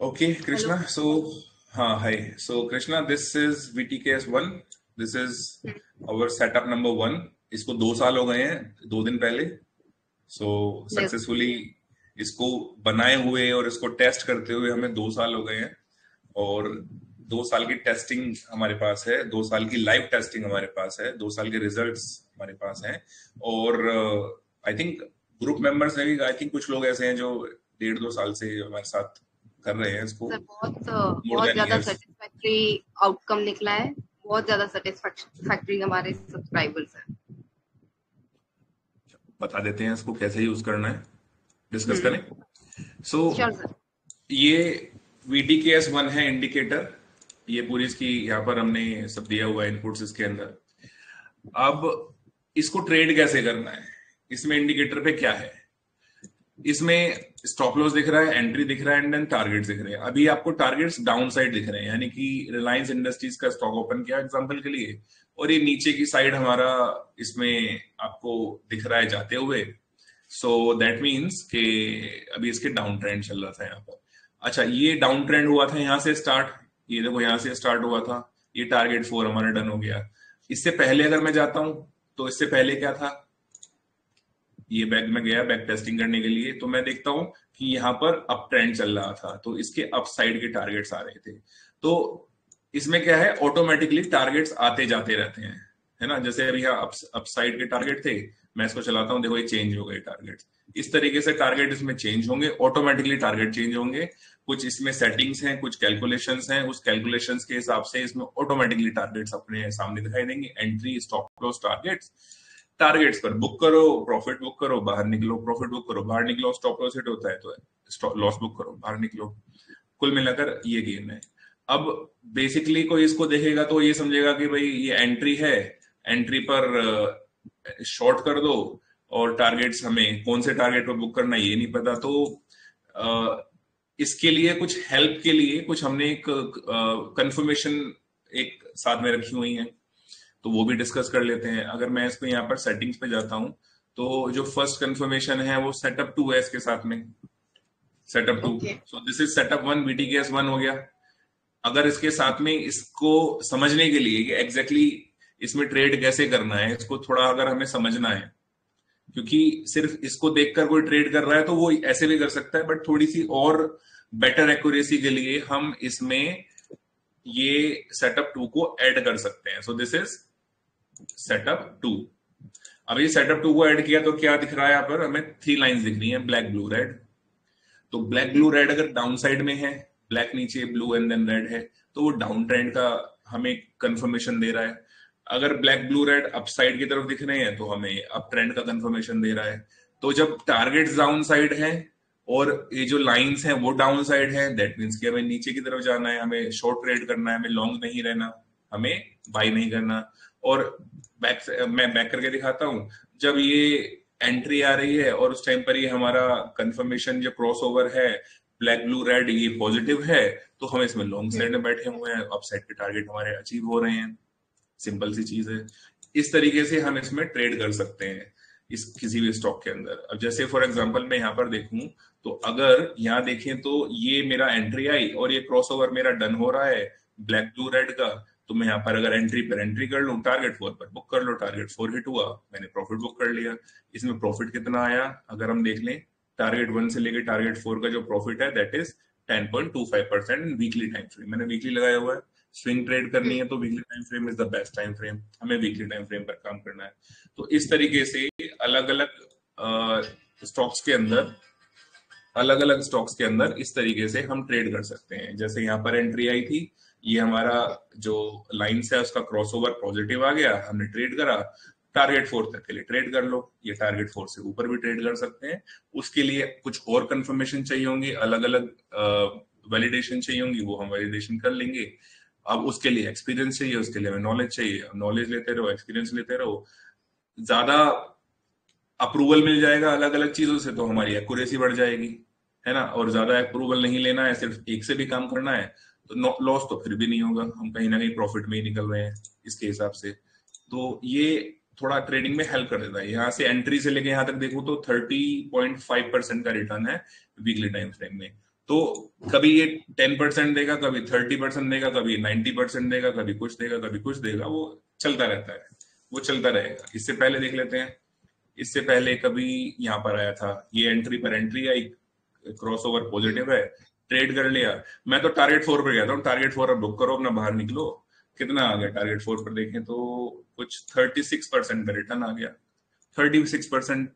Okay, hello. Krishna. So, hi. So, Krishna, this is VTKS1. This is our setup number one. इसको 2 साल हो गए हैं, 2 दिन पहले. So, yes. सक्सेसफुली इसको बनाए हुए और इसको टेस्ट करते हुए हमें 2 साल हो गए हैं. और 2 साल की टेस्टिंग हमारे पास है, 2 साल की लाइव टेस्टिंग हमारे पास है, 2 साल के रिजल्ट्स हमारे पास हैं. और आई थिंक ग्रुप मेंबर्स में भी आई थिंक कुछ लोग ऐसे हैं जो 1.5-2 साल से हमारे साथ कर रहे हैं इसको, सर बहुत मोर बहुत देन ज्यादा ईयर्स. सेटिस्फैक्ट्री आउटकम निकला है। बहुत ज्यादा सेटिस्फैक्ट्री हमारे सब्सक्राइबर्स हैं। बता देते हैं इसको कैसे यूज करना है, डिस्कस करें. So sure sir. ये VTKS1 है इंडिकेटर. ये पूरी इसकी यहाँ पर हमने सब दिया हुआ है इनपुट्स इसके अंदर. अब इसको ट्रेड कैसे करना है, इसमें इंडिकेटर पे क्या है, इसमें स्टॉप लॉस दिख रहा है, एंट्री दिख रहा है एंड देन टारगेट्स दिख रहे हैं. अभी आपको टारगेट्स डाउन साइड दिख रहे हैं, यानी कि रिलायंस इंडस्ट्रीज का स्टॉक ओपन किया एग्जांपल के लिए, और ये नीचे की साइड हमारा इसमें आपको दिख रहा है जाते हुए. सो दैट मीन्स कि अभी इसके डाउन ट्रेंड चल रहा था यहाँ पर. अच्छा, ये डाउन ट्रेंड हुआ था यहाँ से स्टार्ट. ये देखो यहाँ से स्टार्ट हुआ था. ये टारगेट 4 हमारा डन हो गया. इससे पहले अगर मैं जाता हूं तो इससे पहले क्या था, ये बैक में गया बैक टेस्टिंग करने के लिए, तो मैं देखता हूं कि यहाँ पर अप ट्रेंड चल रहा था, तो इसके अप साइड के टारगेट्स आ रहे थे. तो इसमें क्या है, ऑटोमेटिकली टारगेट्स आते जाते रहते हैं, है ना. जैसे अभी यहाँ अप साइड के टारगेट थे, मैं इसको चलाता हूँ, देखो ये चेंज हो गए टारगेट्स. इस तरीके से टारगेट इसमें चेंज होंगे, ऑटोमेटिकली टारगेट चेंज होंगे. कुछ इसमें सेटिंग्स हैं, कुछ कैलकुलेशंस हैं, उस कैलकुलेशंस के हिसाब से इसमें ऑटोमेटिकली टारगेट्स अपने सामने दिखाई देंगे. Entry, stop loss, targets. Targets पर बुक करो, प्रॉफिट बुक करो, बाहर निकलो, प्रॉफिट बुक करो, बाहर निकलो, स्टॉप लॉस हिट होता है तो लॉस बुक करो, बाहर निकलो. कुल मिलाकर ये गेम है. अब बेसिकली कोई इसको देखेगा तो ये समझेगा कि भाई ये एंट्री है, एंट्री पर शॉर्ट कर दो, और टारगेट्स हमें कौन से टारगेट पर बुक करना है ये नहीं पता. तो इसके लिए कुछ हेल्प के लिए कुछ हमने एक कंफर्मेशन एक साथ में रखी हुई है, तो वो भी डिस्कस कर लेते हैं. अगर मैं इसको यहाँ पर सेटिंग्स पे जाता हूं, तो जो फर्स्ट कंफर्मेशन है वो सेटअप 2 है इसके साथ में, setup 2. Okay. So this is setup 1, VTKS1 हो गया. अगर इसके साथ में इसको समझने के लिए कि एग्जैक्टली इसमें ट्रेड कैसे करना है, इसको थोड़ा अगर हमें समझना है, क्योंकि सिर्फ इसको देखकर कोई ट्रेड कर रहा है तो वो ऐसे भी कर सकता है, बट थोड़ी सी और बेटर एक्यूरेसी के लिए हम इसमें ये सेटअप 2 को ऐड कर सकते हैं. So this is setup 2. अब ये सेटअप 2 को ऐड किया तो क्या दिख रहा है, यहाँ पर हमें 3 लाइंस दिख रही हैं, ब्लैक ब्लू रेड. तो ब्लैक ब्लू रेड अगर डाउन साइड में है, ब्लैक नीचे ब्लू एंड देन रेड है, तो वो डाउन ट्रेंड का हमें कंफर्मेशन दे रहा है. अगर black blue read up side की तरफ दिख रहे हैं तो हमें अप ट्रेंड का कंफर्मेशन दे रहा है. तो जब टारगेट्स डाउन साइड है और ये जो लाइंस हैं वो डाउन साइड है, दैट मीन्स कि हमें नीचे की तरफ जाना है, हमें शॉर्ट ट्रेड करना है, हमें लॉन्ग नहीं रहना, हमें बाई नहीं करना. और मैं बैक करके दिखाता हूं. जब ये एंट्री आ रही है और उस टाइम पर ये हमारा कंफर्मेशन जो क्रॉस ओवर है ब्लैक ब्लू रेड ये पॉजिटिव है, तो हम इसमें लॉन्ग साइड में बैठे हुए हैं, अप साइड के टारगेट हमारे अचीव हो रहे हैं. सिंपल सी चीज है. इस तरीके से हम इसमें ट्रेड कर सकते हैं इस किसी भी स्टॉक के अंदर. अब जैसे फॉर एग्जांपल मैं यहाँ पर देखूं, तो अगर यहाँ देखें तो ये मेरा एंट्री आई और ये क्रॉस ओवर मेरा डन हो रहा है ब्लैक ब्लू रेड का, तो मैं यहाँ पर अगर एंट्री पर एंट्री कर लूं, टारगेट 4 पर बुक कर लो, टारगेट 4 हिट हुआ, मैंने प्रॉफिट बुक कर लिया. इसमें प्रॉफिट कितना आया अगर हम देख लें, टारगेट 1 से लेकर टारगेट 4 का जो प्रॉफिट है that is 10.25% weekly time frame. मैंने वीकली लगाया हुआ है. स्विंग ट्रेड करनी है तो weekly time frame is the best time frame, हमें वीकली टाइम फ्रेम पर काम करना है. तो इस तरीके से अलग अलग स्टॉक्स के अंदर अलग अलग स्टॉक्स के अंदर इस तरीके से हम ट्रेड कर सकते हैं. जैसे यहाँ पर एंट्री आई थी, ये हमारा जो लाइंस है उसका क्रॉसओवर पॉजिटिव आ गया, हमने ट्रेड करा, टारगेट 4 तक के लिए ट्रेड कर लो. ये टारगेट 4 से ऊपर भी ट्रेड कर सकते हैं. उसके लिए कुछ और कंफर्मेशन चाहिए होंगी, अलग अलग वैलिडेशन चाहिए होंगी, वो हम वैलिडेशन कर लेंगे. अब उसके लिए एक्सपीरियंस चाहिए, उसके लिए हमें नॉलेज चाहिए. नॉलेज लेते रहो, एक्सपीरियंस लेते रहो, ज्यादा अप्रूवल मिल जाएगा अलग अलग चीजों से तो हमारी एक्यूरेसी बढ़ जाएगी, है ना. और ज्यादा अप्रूवल नहीं लेना है, सिर्फ एक से भी काम करना है, तो लॉस तो फिर भी नहीं होगा, हम कहीं ना कहीं प्रॉफिट में ही निकल रहे हैं इसके हिसाब से. तो ये थोड़ा ट्रेडिंग में हेल्प कर देता है. यहाँ से एंट्री से लेके यहाँ तक देखो तो 30.5% का रिटर्न है वीकली टाइम फ्रेम में. तो कभी ये 10% देगा, कभी 30% देगा, कभी 90% देगा, कभी कुछ देगा, कभी कुछ देगा, वो चलता रहता है, वो चलता रहेगा। इससे पहले देख लेते हैं, इससे पहले कभी यहाँ पर आया था, ये एंट्री पर एंट्री आई, क्रॉस ओवर पॉजिटिव है, ट्रेड कर लिया। मैं तो टारगेट 4 पर गया था, टारगेट 4 बुक करो, अपना बाहर निकलो। कितना आ गया टारगेट 4 पर देखें तो कुछ 36% का रिटर्न आ गया। 36%।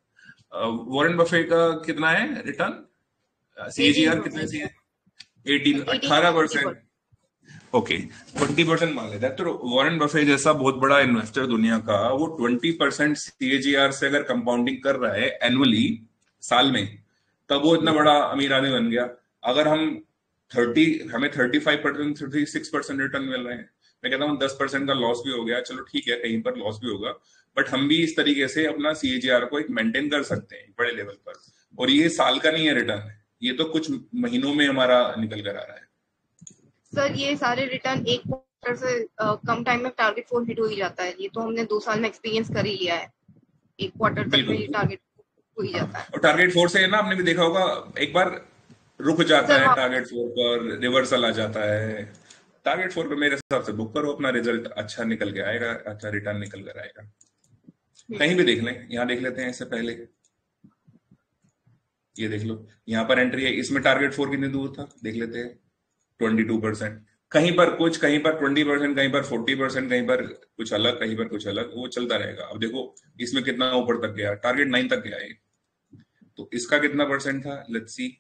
वॉरेन बफे का कितना है रिटर्न, सीएजीआर कितने सी है? 18%। ओके, 20% मान लेते हैं। तो वॉरेन बफे जैसा बहुत बड़ा इन्वेस्टर दुनिया का, वो 20% सीएजीआर से अगर कंपाउंडिंग कर रहा है एनुअली, साल में, तब वो इतना बड़ा अमीर आदमी बन गया। अगर हमें 35%, 36% रिटर्न मिल रहे हैं, मैं कहता हूँ 10% का लॉस भी हो गया, चलो ठीक है, कहीं पर लॉस भी होगा, बट हम भी इस तरीके से अपना सीएजीआर को एक मेंटेन कर सकते हैं बड़े लेवल पर। और ये साल का नहीं है रिटर्न, ये तो कुछ महीनों में हमारा निकल कर आ रहा है। सर ये सारे रिटर्न एक क्वार्टर से कम टाइम में टारगेट 4 हिट हो ही जाता है, ये तो हमने 2 साल में एक्सपीरियंस कर ही लिया है। एक क्वार्टर तक में टारगेट हो ही जाता है। और टारगेट 4 से ना, आपने भी देखा होगा, एक बार रुक जाता है टारगेट 4 पर, रिवर्सल आ जाता है। टारगेट 4 पे मेरे हिसाब से बुक करो, अपना रिजल्ट अच्छा निकल के आएगा, अच्छा रिटर्न निकल कर आएगा। कहीं भी देख लें, यहाँ देख लेते हैं इससे पहले, ये देख लो, यहाँ पर एंट्री है, इसमें टारगेट 4 कितनी दूर था देख लेते हैं, 22%। कहीं पर कुछ, कहीं पर 20%, कहीं पर 40%, कहीं पर कुछ अलग, कहीं पर कुछ अलग, वो चलता रहेगा। अब देखो इसमें कितना ऊपर तक गया, टारगेट 9 तक गया है, तो इसका कितना परसेंट था, लेट्स सी।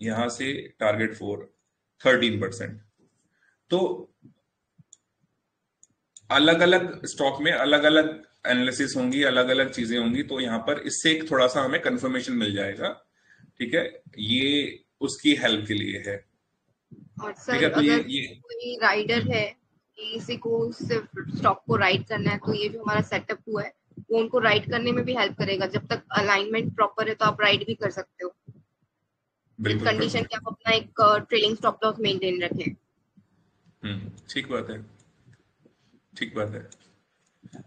यहां से टारगेट 4 13%। तो अलग अलग स्टॉक में अलग अलग एनालिसिस होंगी, अलग अलग चीजें होंगी, तो यहाँ पर इससे एक थोड़ा सा हमें कंफर्मेशन मिल जाएगा, ठीक है, ये उसकी हेल्प के लिए है। और ठीक सर है, तो अगर ये कोई राइडर है, किसी को सिर्फ स्टॉक को राइड करना है, तो ये जो हमारा सेटअप हुआ है वो उनको राइड करने में भी हेल्प करेगा। जब तक अलाइनमेंट प्रॉपर है तो आप राइड भी कर सकते हो, विद बिल्कुल कर कंडीशन कि सकते आप अपना एक ट्रेलिंग स्टॉप लॉस मेंटेन रखें। ठीक बात है, ठीक बात है।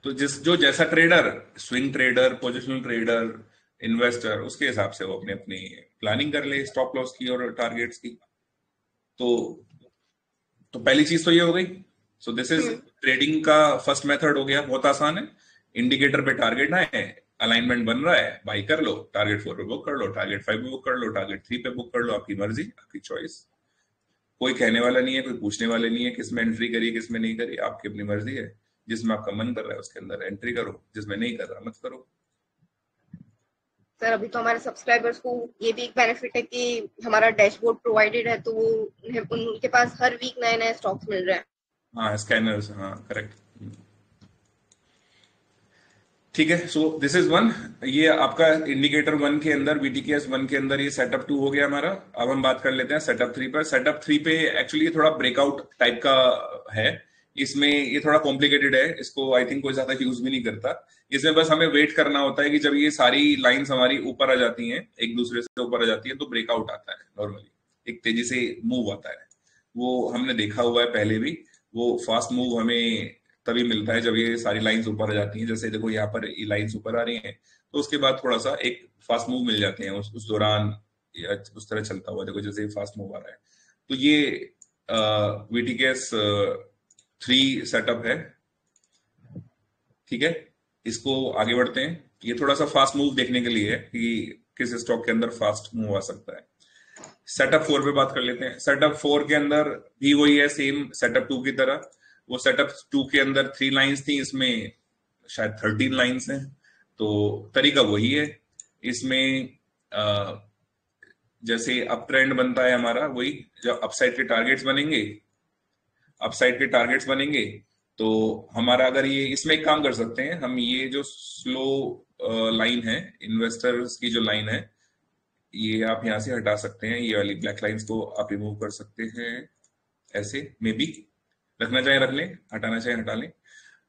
तो जो जैसा trader, swing trader, positional trader, investor, उसके हिसाब से वो अपनी अपनी प्लानिंग कर ले स्टॉप लॉस की और टारगेट्स की। तो पहली चीज तो ये हो गई। सो दिस इज ट्रेडिंग का फर्स्ट मेथड हो गया, बहुत आसान है। इंडिकेटर पे टारगेट आए, अलाइनमेंट बन रहा है, बाई कर लो, टारगेट 4 पे बुक कर लो, टारगेट 5 पे बुक कर लो, टारगेट 3 पे बुक कर लो, आपकी मर्जी, आपकी चॉइस। कोई कहने वाला नहीं है, कोई पूछने वाले नहीं है किसमें एंट्री करिए किसमें नहीं करिए, आपकी अपनी मर्जी है। जिसमें आपका मन कर रहा है उसके अंदर एंट्री करो, जिसमें नहीं कर रहा मत करो। सर अभी तो हमारे सब्सक्राइबर्स को ये भी एक बेनिफिट है कि हमारा डैशबोर्ड प्रोवाइडेड है, तो वो उनके पास हर वीक नए नए स्टॉक्स मिल रहे हैं। हाँ, स्कैनर्स, हाँ करेक्ट। ठीक है, सो दिस इज वन, ये आपका इंडिकेटर 1 के अंदर, बीटीकेएस 1 के अंदर ये सेटअप 2 हो गया हमारा। अब हम बात कर लेते हैं सेटअप 3 पर। सेटअप 3 पे एक्चुअली थोड़ा ब्रेकआउट टाइप का है, इसमें ये थोड़ा कॉम्प्लिकेटेड है, इसको आई थिंक कोई ज्यादा यूज भी नहीं करता। इसमें बस हमें वेट करना होता है कि जब ये सारी लाइंस हमारी ऊपर आ जाती हैं, एक दूसरे से ऊपर आ जाती है, तो ब्रेकआउट आता है नॉर्मली, एक तेजी से मूव आता है। वो हमने देखा हुआ है पहले भी। वो फास्ट मूव हमें तभी मिलता है जब ये सारी लाइंस ऊपर आ जाती हैं, जैसे देखो यहाँ पर ये लाइंस ऊपर आ रही हैं, तो उसके बाद थोड़ा सा एक फास्ट मूव मिल जाते हैं उस दौरान, उस तरह चलता हुआ देखो जैसे फास्ट मूव आ रहा है। तो ये वीटीकेएस 3 सेटअप है, ठीक है। इसको आगे बढ़ते हैं, ये थोड़ा सा फास्ट मूव देखने के लिए है कि किस स्टॉक के अंदर फास्ट मूव आ सकता है। सेटअप 4 पे बात कर लेते हैं। सेटअप 4 के अंदर भी वही है, सेम सेटअप 2 की तरह। वो सेटअप 2 के अंदर 3 लाइंस थी, इसमें शायद 13 लाइंस हैं, तो तरीका वही है। इसमें जैसे अप ट्रेंड बनता है हमारा, वही जब अपसाइड के टारगेट्स बनेंगे, अपसाइड के टारगेट्स बनेंगे, तो हमारा अगर ये, इसमें एक काम कर सकते हैं हम, ये जो स्लो लाइन है, इन्वेस्टर्स की जो लाइन है, ये आप यहां से हटा सकते हैं, ये वाली ब्लैक लाइंस को आप रिमूव कर सकते हैं, ऐसे मे बी, रखना चाहे रख लें, हटाना चाहे हटा लें।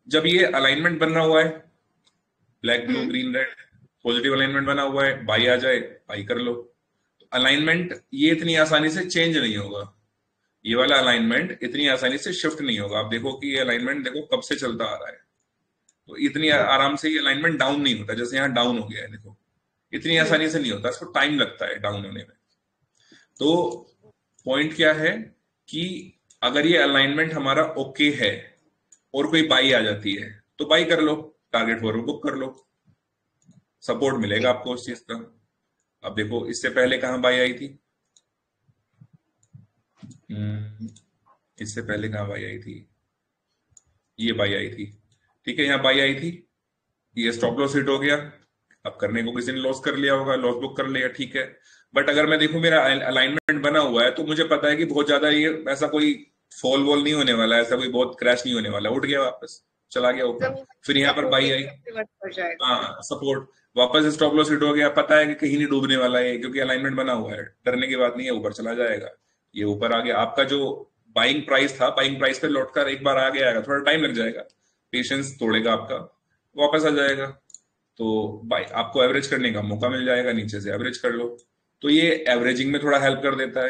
जब ये अलाइनमेंट बनना हुआ है, black blue green red, positive alignment बना हुआ है, बाई आ जाए बाई कर लो। अलाइनमेंट ये इतनी आसानी से चेंज नहीं होगा, ये वाला अलाइनमेंट इतनी आसानी से शिफ्ट नहीं होगा। आप देखो कि ये अलाइनमेंट देखो कब से चलता आ रहा है, तो इतनी आराम से ये अलाइनमेंट डाउन नहीं होता, जैसे यहाँ डाउन हो गया है देखो, इतनी आसानी से नहीं होता, इसको टाइम लगता है डाउन होने में। तो पॉइंट क्या है कि अगर ये अलाइनमेंट हमारा ओके है और कोई बाई आ जाती है तो बाई कर लो, टारगेट फॉर बुक कर लो, सपोर्ट मिलेगा आपको उस चीज का। अब देखो इससे पहले कहां बाई आई थी, इससे पहले कहां बाई आई थी, ये बाई आई थी, ठीक है, यहाँ बाई आई थी, ये स्टॉप लॉस हिट हो गया, अब करने को किसी ने लॉस कर लिया होगा, लॉस बुक कर लिया, ठीक है। बट अगर मैं देखूं मेरा अलाइनमेंट बना हुआ है तो मुझे पता है कि बहुत ज्यादा ये ऐसा कोई फॉल वॉल नहीं होने वाला है, ऐसा कोई बहुत क्रैश नहीं होने वाला, उठ गया वापस चला गया ऊपर, फिर यहाँ पर बाई आई, हाँ सपोर्ट, वापस स्टॉप लॉस हिट हो गया, पता है कि कहीं नहीं डूबने वाला है क्योंकि अलाइनमेंट बना हुआ है, डरने की बात नहीं है, ऊपर चला जाएगा, ये ऊपर आ गया, आपका जो बाइंग प्राइस था, बाइंग प्राइस पे लौटकर एक बार आ गया, थोड़ा टाइम लग जाएगा, पेशेंस तोड़ेगा आपका, वापस आ जाएगा, तो बाई आपको एवरेज करने का मौका मिल जाएगा, नीचे से एवरेज कर लो, तो ये एवरेजिंग में थोड़ा हेल्प कर देता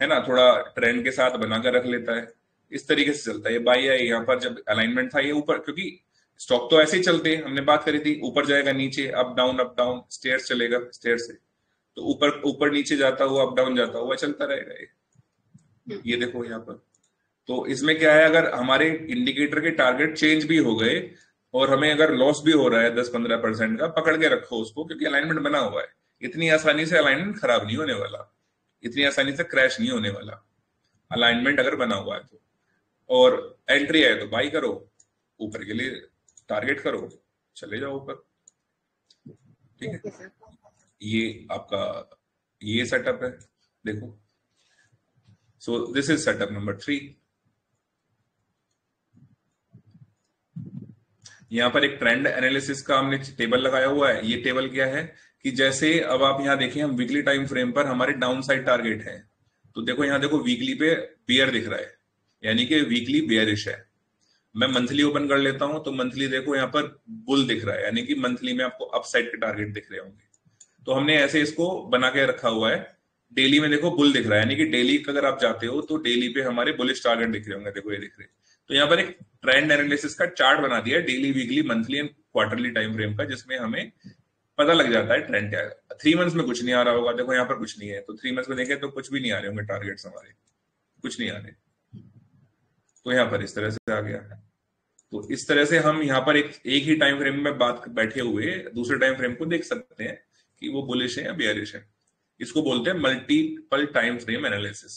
है ना, थोड़ा ट्रेंड के साथ बनाकर रख लेता है, इस तरीके से चलता है। ये बाई है यहाँ पर, जब अलाइनमेंट था ये ऊपर, क्योंकि स्टॉक तो ऐसे ही चलते हैं, हमने बात करी थी, ऊपर जाएगा नीचे, अप डाउन स्टेयर्स चलेगा, स्टेयर से तो ऊपर ऊपर नीचे जाता हुआ, अप डाउन जाता हुआ चलता रहेगा ये देखो यहाँ पर। तो इसमें क्या है, अगर हमारे इंडिकेटर के टारगेट चेंज भी हो गए और हमें अगर लॉस भी हो रहा है 10-15% का, पकड़ के रखो उसको, क्योंकि अलाइनमेंट बना हुआ है, इतनी आसानी से अलाइनमेंट खराब नहीं होने वाला, इतनी आसानी से क्रैश नहीं होने वाला, अलाइनमेंट अगर बना हुआ है तो। और एंट्री है तो बाई करो, ऊपर के लिए टारगेट करो, चले जाओ ऊपर, ठीक है। ये आपका ये सेटअप है, देखो, so this is setup number 3। यहाँ पर एक ट्रेंड एनालिसिस का हमने टेबल लगाया हुआ है। ये टेबल क्या है कि जैसे अब आप यहाँ देखिए, हम वीकली टाइम फ्रेम पर हमारे डाउन साइड टारगेट है, तो देखो यहाँ देखो वीकली पे बियर दिख रहा है, यानी कि वीकली बियरिश है। मैं मंथली ओपन कर लेता हूं तो मंथली देखो यहाँ पर बुल दिख रहा है, यानी कि मंथली में आपको अपसाइड के टारगेट दिख रहे होंगे, तो हमने ऐसे इसको बना के रखा हुआ है। डेली में देखो बुल दिख रहा है, यानी कि डेली अगर आप जाते हो तो डेली पे हमारे बुलिश टारगेट दिख रहे होंगे, देखो ये दिख रहे। तो यहाँ पर एक ट्रेंड एनालिसिस का चार्ट बना दिया है, daily, weekly, monthly and quarterly time frame का, जिसमें हमें पता लग जाता है ट्रेंड क्या है। 3 मंथ्स में कुछ नहीं आ रहा होगा, देखो यहाँ पर कुछ नहीं है, तो 3 मंथ्स में देखें तो कुछ भी नहीं आ रहे होंगे टारगेट्स हमारे, कुछ नहीं आ रहे, तो यहाँ पर इस तरह से आ गया है। तो इस तरह से हम यहाँ पर एक ही टाइम फ्रेम में बात बैठे हुए दूसरे टाइम फ्रेम को देख सकते हैं कि वो बुलिश है या बेयरिश है। इसको बोलते हैं मल्टीपल टाइम फ्रेम एनालिसिस,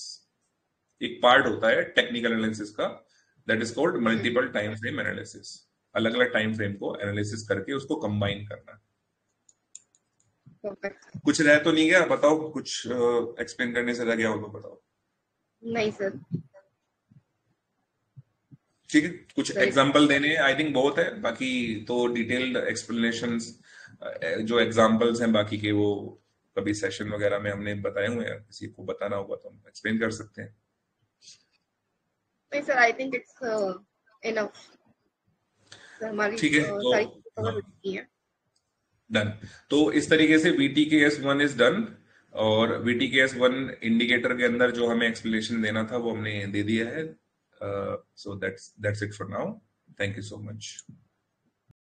एक पार्ट होता है टेक्निकल एनालिसिस का, that is called multiple time frame analysis. अलग अलग टाइम फ्रेम को एनालिसिस करके उसको कंबाइन करना। कुछ रह तो नहीं गया, बताओ, कुछ एक्सप्लेन करने से रह गया हो तो बताओ। नहीं सर, ठीक है, कुछ एग्जाम्पल देने आई थिंक बहुत है, बाकी तो डिटेल्ड एक्सप्लेनेशंस जो एग्जाम्पल्स हैं बाकी के, वो कभी सेशन वगैरह में हमने बताए हुए हैं, किसी को बताना होगा तो हम एक्सप्लेन कर सकते हैं। नहीं sir, I think it's enough, हमारी ठीक है, सारी कवर हो चुकी है। डन। तो इस तरीके से VTKS1 इज डन, और VTKS1 इंडिकेटर के अंदर जो हमें एक्सप्लेनेशन देना था वो हमने दे दिया है। So that's it for now. Thank you so much.